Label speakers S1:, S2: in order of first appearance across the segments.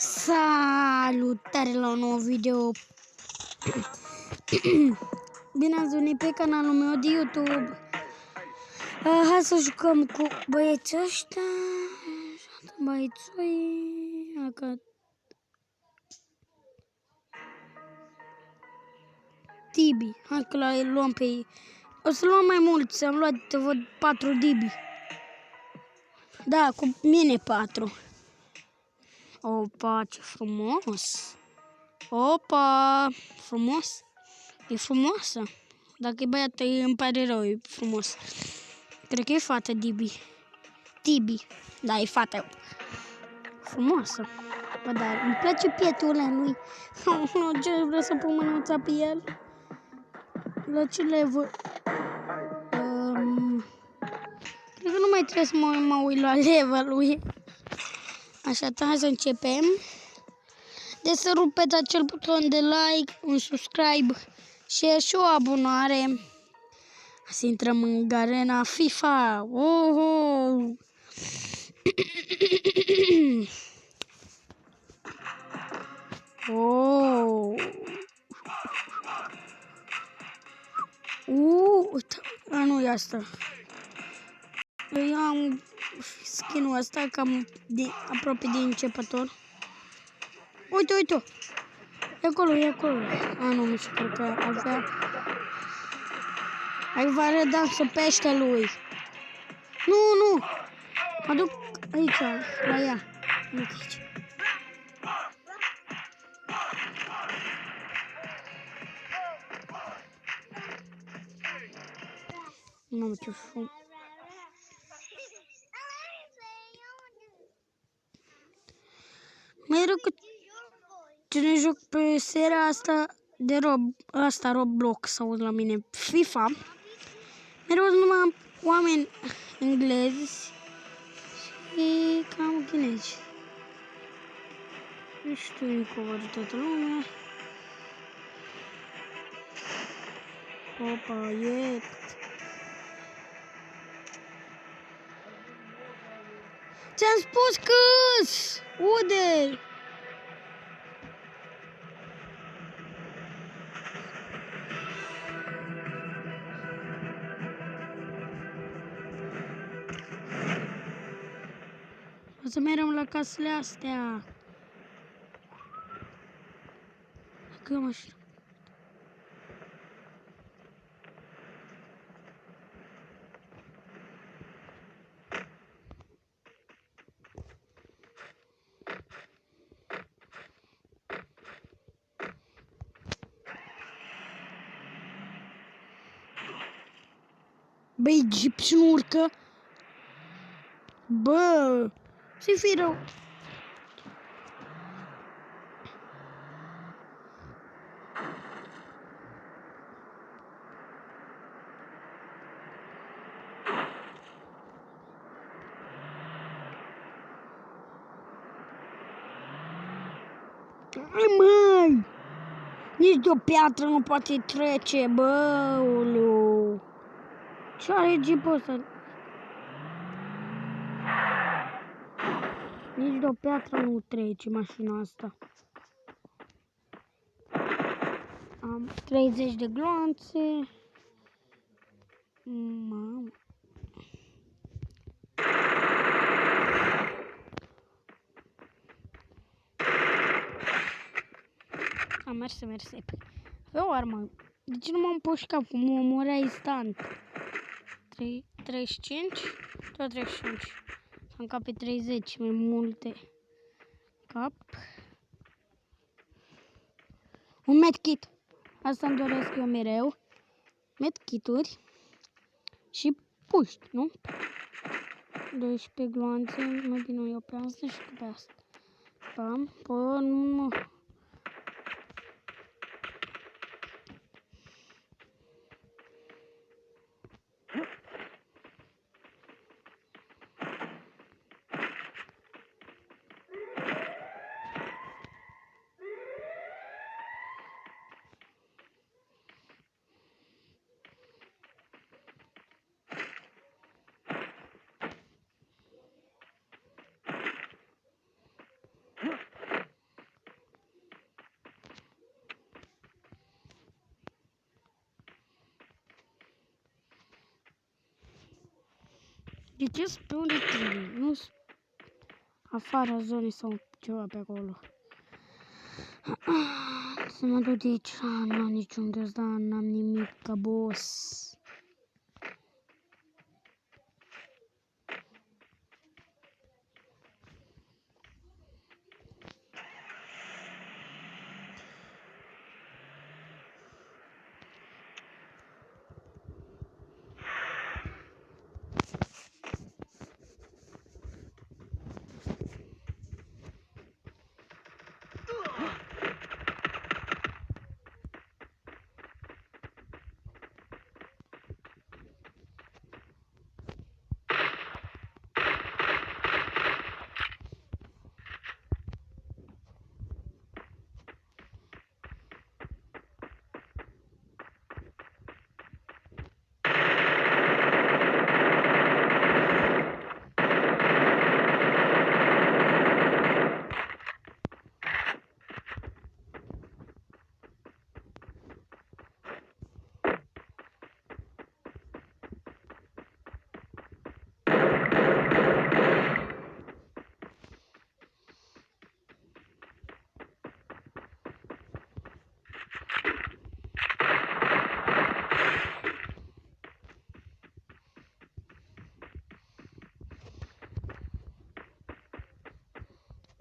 S1: Salutare la un nou video. Bine ați venit pe canalul meu de YouTube. Hai să jucăm cu băieții ăștia. Băiețoi. Tibi. Hai că la luăm pe ei. O să luăm mai mulți. Am luat, văd, 4 Dibi. Da, cu mine 4. Opa, ce frumos. Opa, frumos. E frumoasă. Dacă e băiat, îmi pare rău, e frumos. Cred că e fată, Tibi. Da, e fată. Frumoasă. Bă, dar îmi place pietul ăla lui. Ce vreau să pun mânuța pe el? La ce level? Cred că nu mai trebuie să mă uit la level-ul. Așa, hai să începem. Deci să rupeți acel buton de like, un subscribe, share și o abonare. Să intrăm în arena FIFA. Oh! Oh! Nu e asta. Eu am skin-ul ăsta cam aproape de începător. Uite! E acolo. Nu știu, cred că avea... va redansul peștelui. Nu! Mă duc aici, la ea. Mamă, ce frumos. Mai rău că cine joc pe seria asta de Roblox sau la mine FIFA, mereu sunt numai oameni englezi și cam chinezi. Nu știu încolo de toată lumea. Opa, ți-am spus că-s! Ude! O să mergem la casele astea. Că mașină. Băi, Jeep nu urcă. Bă, să-i fi rău. Hai, măi! Nici de o piatră nu poate trece, bă, oleu. Ce are Jeep-ul ăsta? Nici de o piatră nu trece mașina asta. Am 30 de gloanțe. Mamă. Mersi. Avea o armă. De ce nu m-am pușcat? Cum mă omorea instant. 35? Tot 35. Am cap pe 30, mai multe. Cap. Un medkit. Asta îmi doresc eu mereu. Medkituri. Și puști, nu? 12 gloanțe. Mai bine eu pe asta și pe asta. Pam. Până. ce sunt pe unde trebuie, nu afara zonei sau ceva pe acolo. Să mă duc de aici, n-am niciun ghiozdan, n-am nimic, ca boss.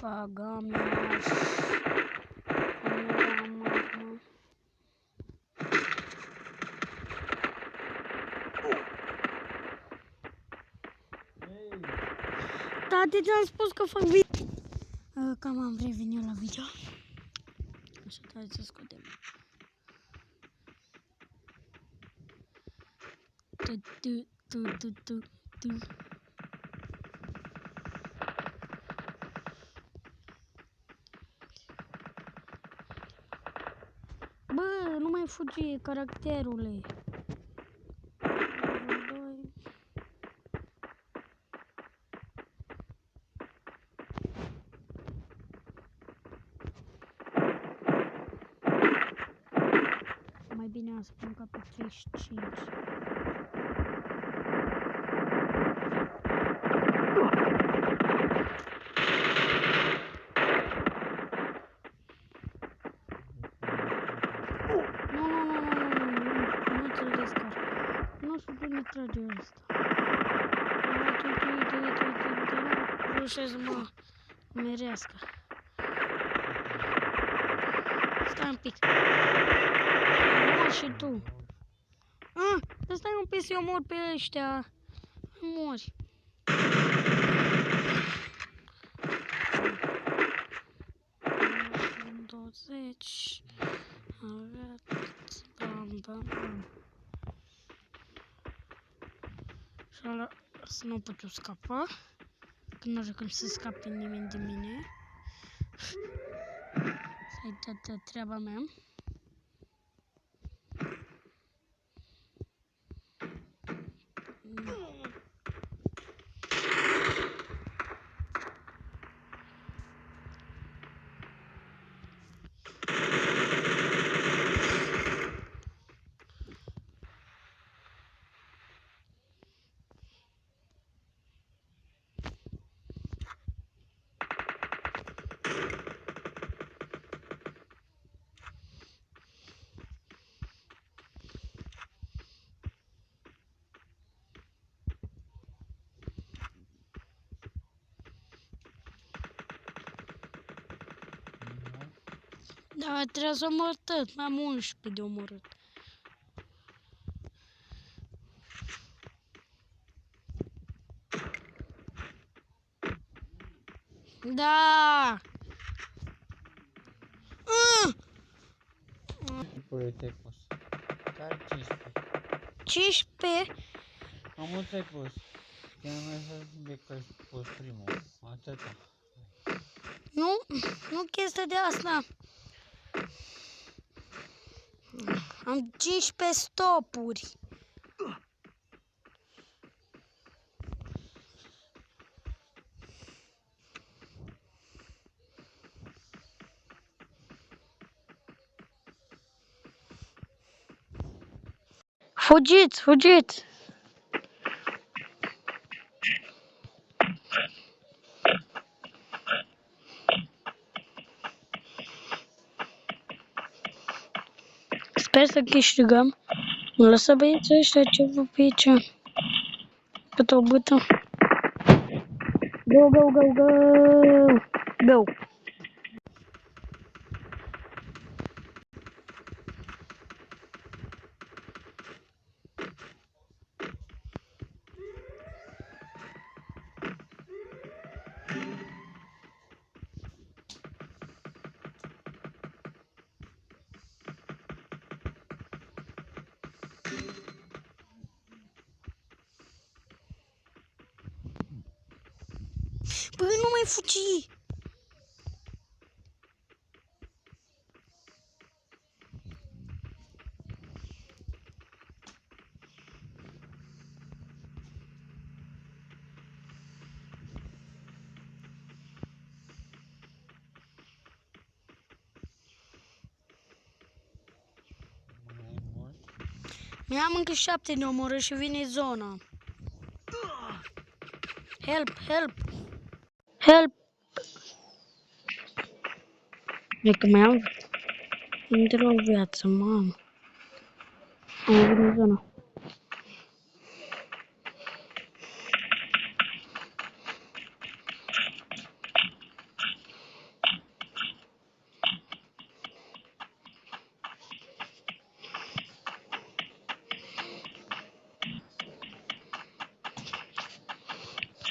S1: Pagamiaș. Tati, ți-am spus că fac video. Cam am revenit la video. Așa, trebuie să scoatem. Tu. Bă, nu mai fugi, caracterule. Mai bine am spun ca pe 35. Trage ăsta. Rușe să mă merească. Stai un pic. Mor și tu. Stai un pic să eu mor pe ăștia. Mori. Douăzeci. Bam. Și ăla să nu pot scapa. Că nu are cum să scape nimeni de mine. Să-i toată treaba mea. Da, trebuie să omor tot, mai am 11 de omorât. Da!
S2: Păi te-ai pus. Care 15?
S1: 15?
S2: Am te-ai pus. Chiar mai să zic că ai pus primul. Atâta.
S1: Nu chestia de asta. Am 15 stopuri. Fugiți! Sper să câștigăm. Nu lăsa băieții ăștia ceva pe aici. Cât o bâtă. Go, go, go, go! Go! Bă, nu mai fugi! Mai am încă 7 de omorât și vine zona. Help, help! Help! E că mai am între o viață, mamă. Am venit zona.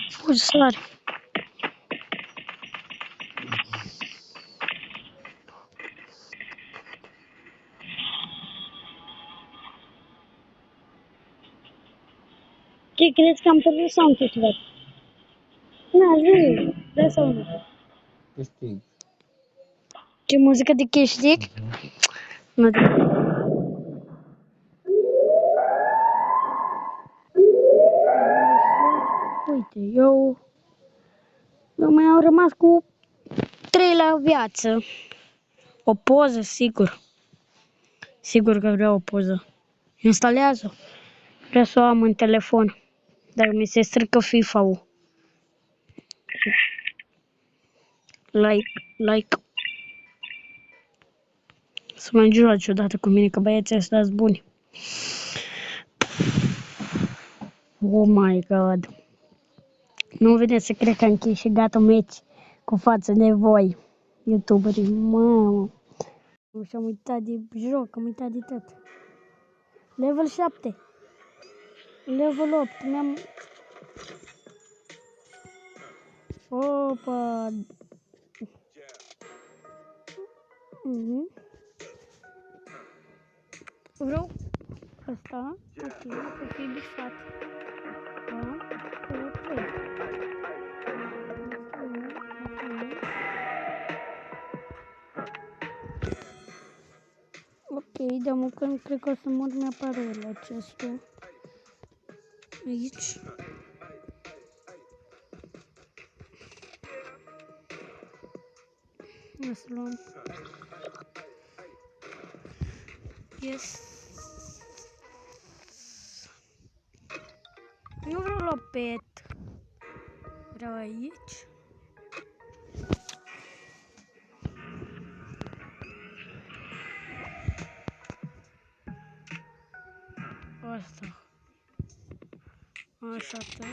S1: Fugi, sari. Ce crezi că am pierdut sau am câștigat? Na, zi, da sau nu?
S2: Câștig.
S1: Ce muzică de câștig? Nu de. Uite, eu mai am rămas cu 3 la viață. O poză, sigur. Sigur că vreau o poză. Instalează. Vreau să o am în telefon. Dar mi se strică FIFA-ul. Like. Să mai joci odată cu mine, că băieții ăștia sunt buni. Oh my god. Nu vine să cred că am câștigat un meci cu față de voi, youtuberii. Mamă. Nu și-am uitat de joc, am uitat de tot. Level 7. Level 8. Mi-am... Opa. Vreau asta. Ok, să fie bifat. Ok, de când cred că o să mor mi-apare la acestul. Aici. Ia să luăm. Yes. Nu vreau la pet. Vreau aici. Asta. Așa că.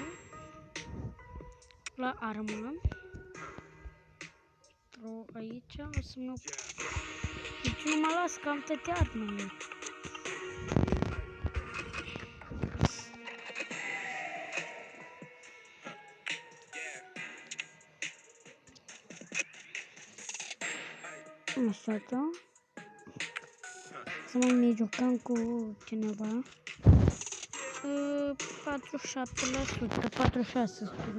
S1: La armă. Aici o să-mi iau. Deci nu mă las că am toate armele. Așa că. Să mai ne jucăm cu cineva. 47%, 46%,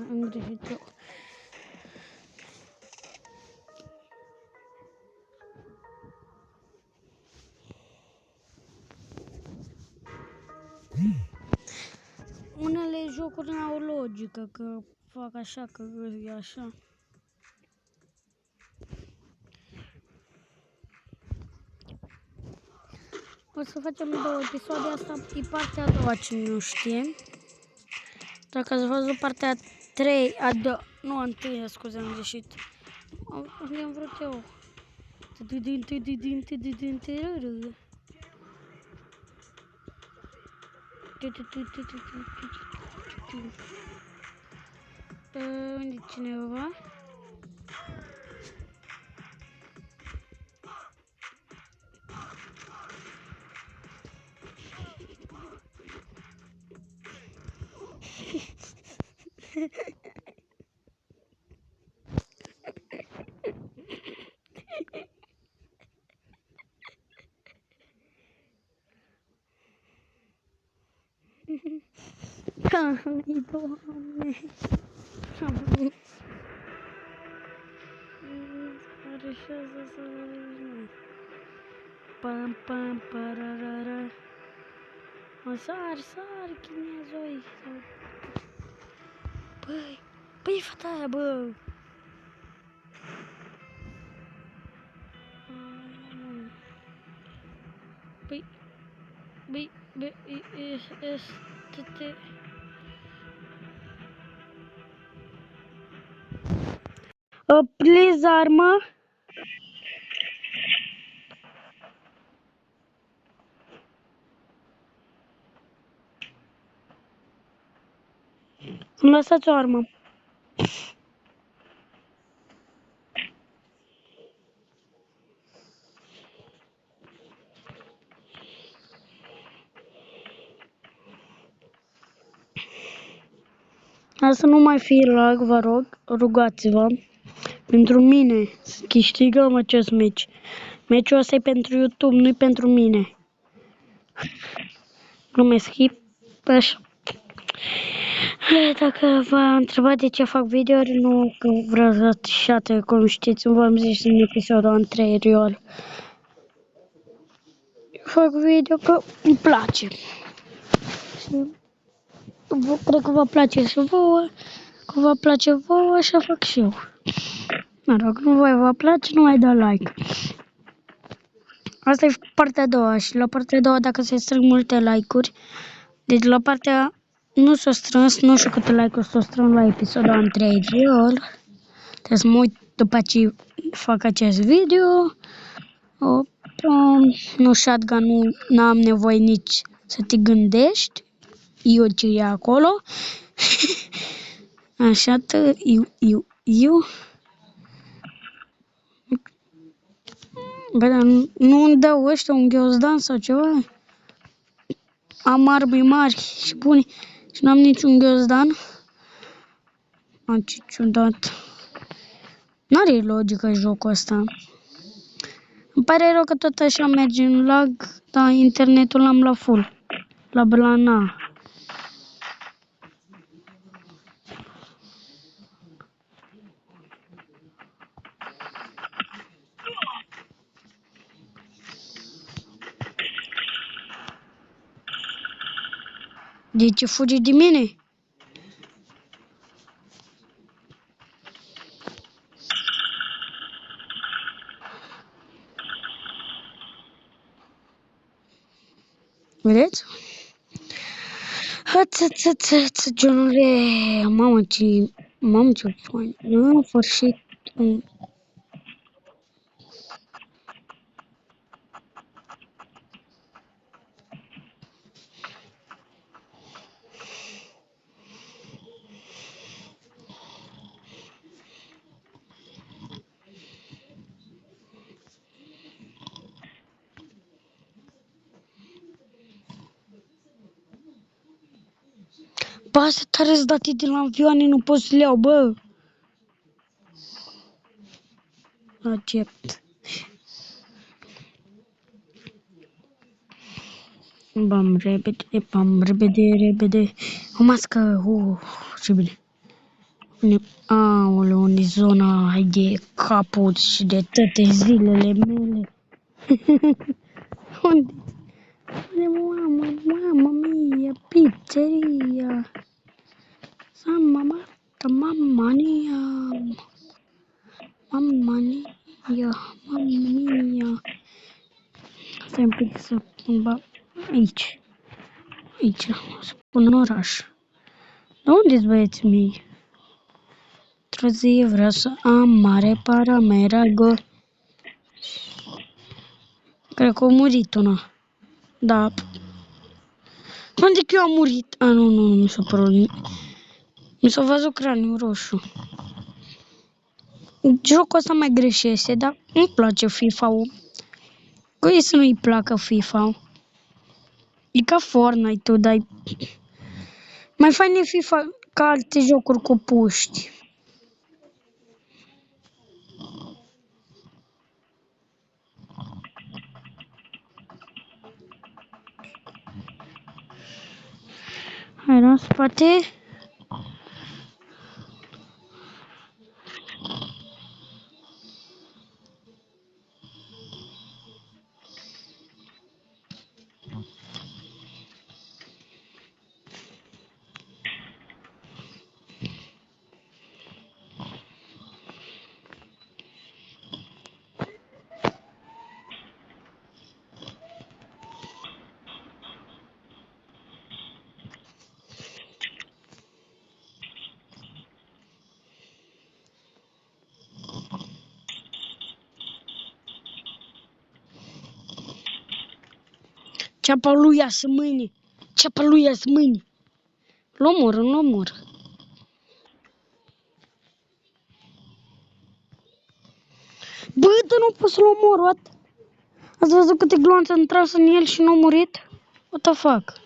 S1: am greșit eu. Unele jocuri nu au logică, că fac așa, că e așa. O să facem 2 episoade, asta e partea a doua, cine nu știe. Dacă ați văzut partea 3, nu a întâia, scuze, am greșit. Unde am vrut eu. Unde e cineva? Ai, Doamne! Arășează să vezi. Pam, pam, pararara. Mă, sar, chinezoi. Băi, fata aia, bă! Băi, este... Please, armă! Îmi lăsați o armă. Să nu mai fie lag, vă rog, rugați-vă. Pentru mine să câștigăm acest meci. Meciul ăsta e pentru YouTube, nu e pentru mine. Glumesc, așa. Dacă v-a întrebat de ce fac videouri, nu că vreau să șate, cum știți, v-am zis în episodul anterior. Fac video că îmi place. Și cred că vă place și vouă, că vă place vouă, așa fac și eu. Mă rog, nu vă place, nu mai da like. Asta e partea a doua și la partea a doua, dacă se strâng multe like-uri, deci la partea nu s-a strâns, nu știu câte like-uri s-au strâns la episodul anterior. Trebuie să mă uit după ce fac acest video. Nu, shotgun, nu am nevoie nici să te gândești. Eu ce e acolo. Așa, eu. Bă, dar nu îmi dau ăștia un ghiozdan sau ceva? Am arme mari și bune și n-am niciun ghiozdan. Am ce ciudat. N-are logică jocul ăsta. Îmi pare rău că tot așa merge în lag, dar internetul l-am la full. La blana. De ce fugi de mine? Vedeți? Hăță, Johnule, mamă ce fain. În sfârșit. Bă, astea tare-s date de la avioane, nu pot să le iau, bă. Accept. Bam, repede. O mască, ce bine. Aoleu, unde zona de caput și de toate zilele mele. Unde? Mamma mia, pizzeria. Mamma mia. Stai un pic să pun aici. Să pun în oraș. De unde-s băieții mei? Trăzie, vreau să am mare paramerago. Cred că a murit una. Da. Unde că eu am murit? A, nu, mi s-a părut. Mi s-a văzut craniul roșu. Jocul ăsta mai greșește, dar nu-mi place FIFA-ul. Cui să nu-i placă FIFA-ul? E ca Fortnite-ul, dar mai fain e FIFA ca alte jocuri cu puști. Hai la spate. Ceapa lui iasă mâine. Ceapa lui iasă mâine. L-omor. Bă, dar nu pot să-l omor, what? Ați văzut câte gloanțe am tras în el și nu a murit? What the fuck?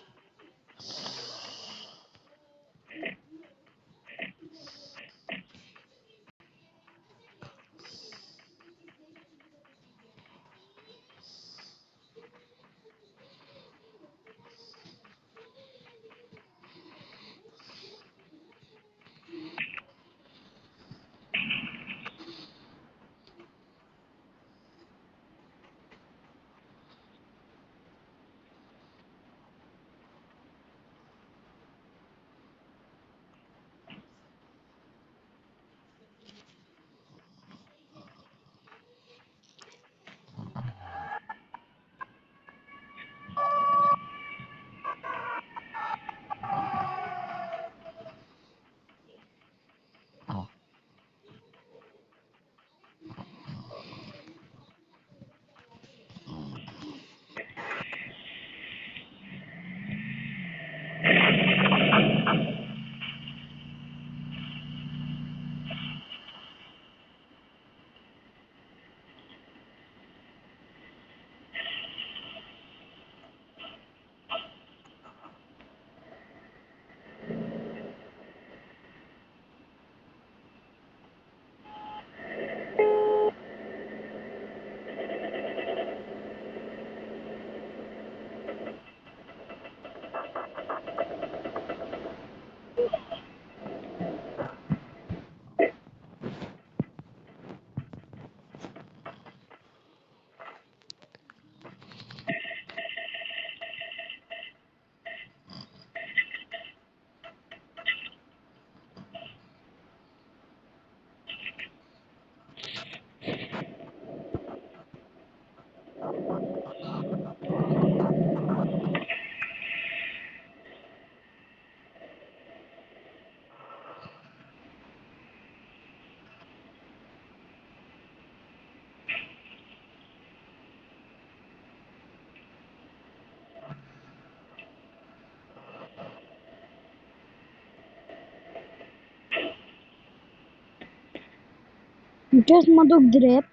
S1: Încerc să mă duc drept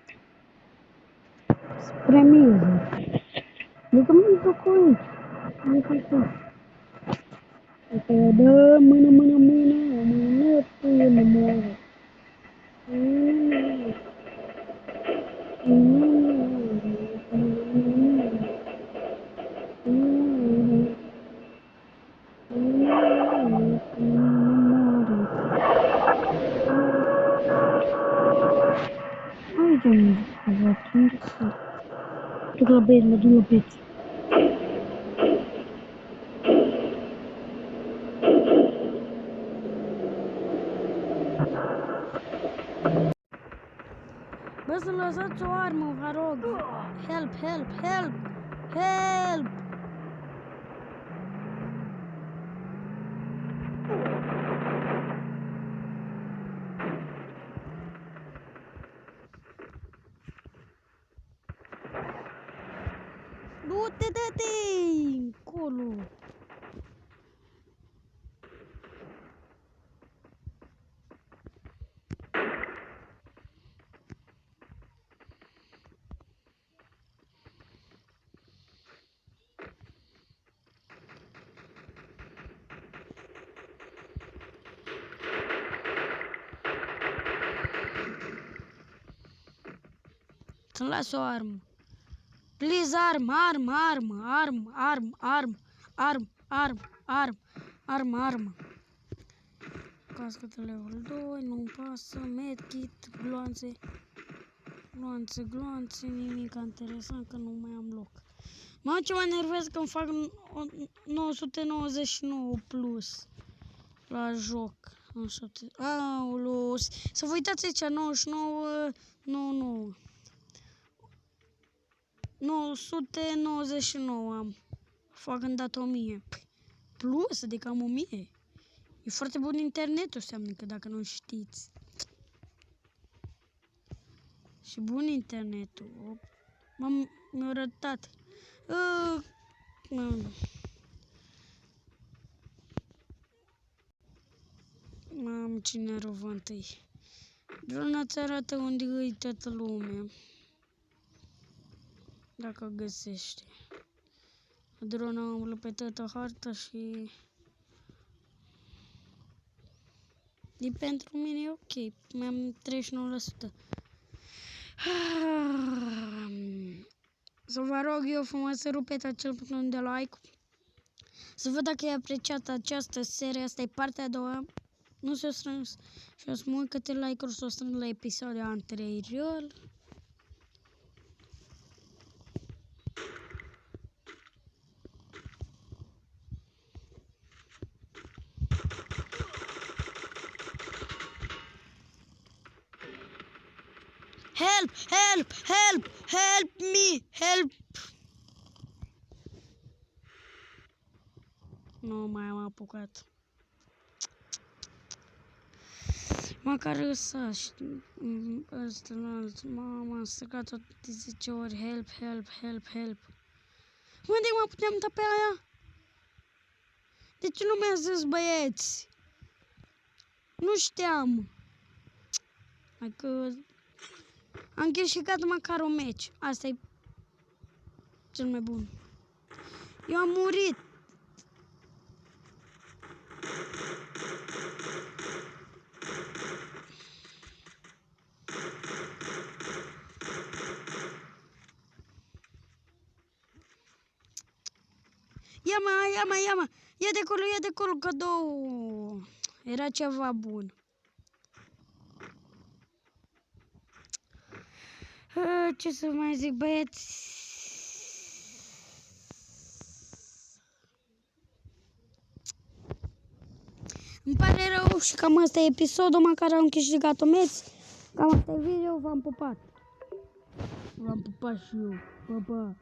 S1: spre miză. Adică mă duc aici. Adică așa. Adică dă mână până moară. Ai de unde să duc la băieți, mă duc la băieți. Bă, să lăsați o armă, vă rog. Help! Du-te, dă-te! Colo! Să-mi las o armă. Please, armă. Cască de level 2, nu-mi pasă, medkit, gloanțe, nimic interesant că nu mai am loc. Mamă, ce mă enervez că îmi fac 999 plus la joc. Aoleu, să vă uitați aici, 99, 999 am. Fac îndată 1000. Plus, adică am 1000. E foarte bun internetul, înseamnă că dacă nu știți. Și bun internetul. Mi-a rătat. Mamă, ce nervant e. Drona îți arată unde e toată lumea. Dacă găsește. Drona umblă pe toată harta și... E pentru mine e ok. Mi-am 39%. Să vă rog eu frumos să rupeți acel buton de like. Să văd dacă e apreciată această serie. Asta e partea a doua. Nu s-a strâns și o să mă uit câte like-uri s-o strâns la episodul anterior. Help me! Nu mai am apucat. Măcar ăsta și ăsta înalt. Mama, am strigat tot de 10 ori. Help. Unde mă puteam da pe aia? De ce nu mi-a zis, băieți? Nu știam. Adică am câștigat măcar un meci. Asta e cel mai bun. Eu am murit. Ia mă. Ia de acolo cadou. Era ceva bun. Ce să mai zic, băieți? Îmi pare rău și cam asta e episodul, măcar am câștigat-o meci. Cam asta e video, v-am pupat. V-am pupat și eu. Pa.